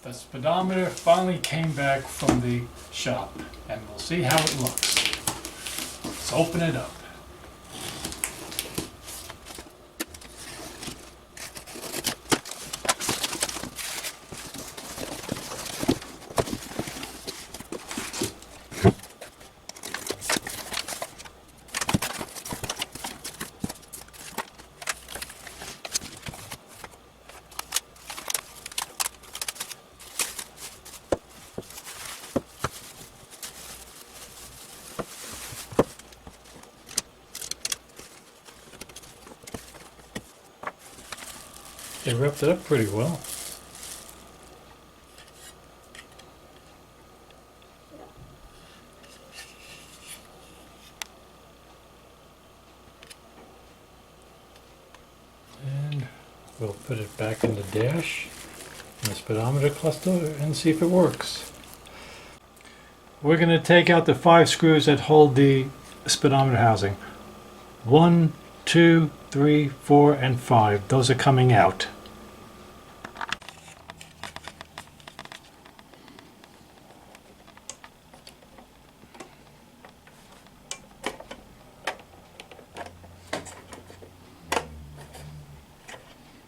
The speedometer finally came back from the shop, and we'll see how it looks. Let's open it up. They wrapped it up pretty well. And we'll put it back in the dash in the speedometer cluster and see if it works. We're going to take out the 5 screws that hold the speedometer housing. 1, 2, 3, 4, and 5. Those are coming out.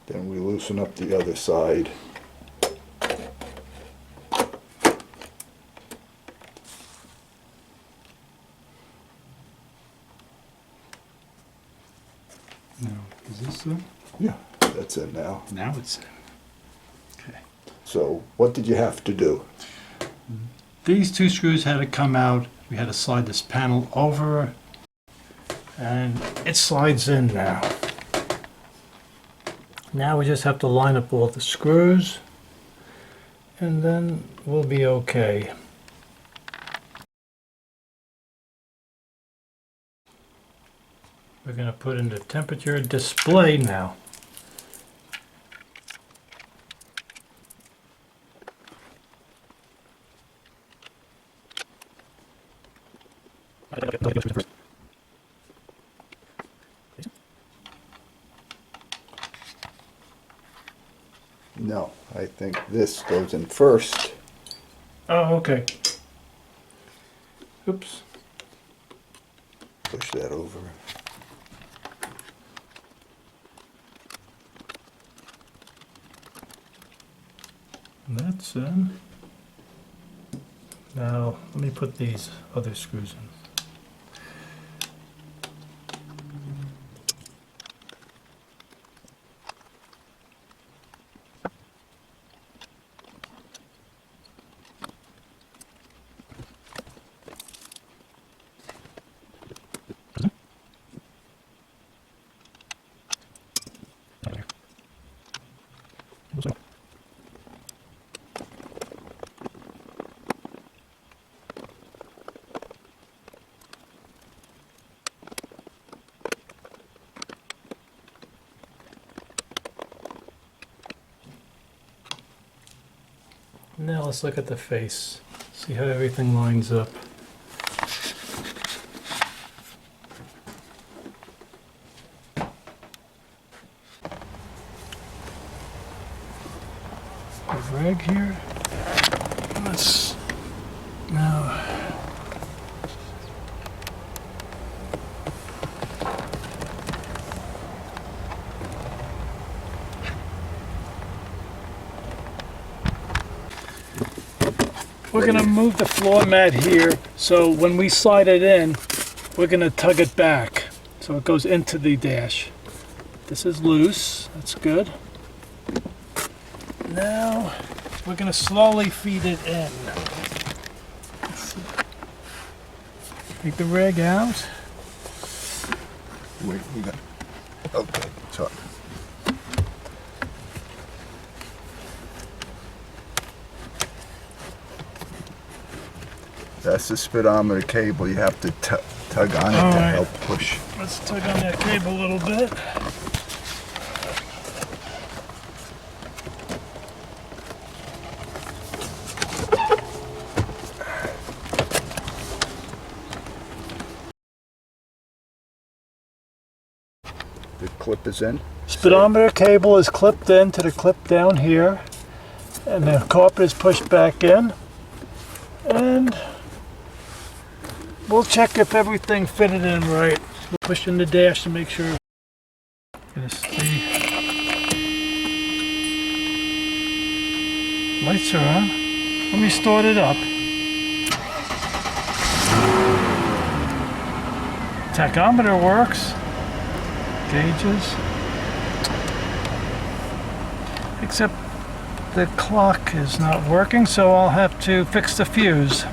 Then we loosen up the other side. Now, is this in? Yeah, that's it now. Now it's in. Okay. So what did you have to do? These 2 screws had to come out. We had to slide this panel over, and it slides in now. Now we just have to line up all the screws, and then we'll be okay. We're going to put in the temperature display now. No, I think this goes in first. Oh, okay. Oops. Push that over. That's in. Now, let me put these other screws in. Now let's look at the face, see how everything lines up. The rag here. Let's now. We're going to move the floor mat here, so when we slide it in, we're going to tug it back so it goes into the dash. This is loose, that's good. Now we're going to slowly feed it in. Take the rag out. Wait, we got. Okay, sorry. That's the speedometer cable. You have to tug on it to right. help push. Let's tug on that cable a little bit. The clip is in. Speedometer cable is clipped into the clip down here. And the carpet is pushed back in. And we'll check if everything fitted in right. We'll push in the dash to make sure. Gonna see. Lights are on. Let me start it up. Tachometer works. Gauges. Except the clock is not working, so I'll have to fix the fuse.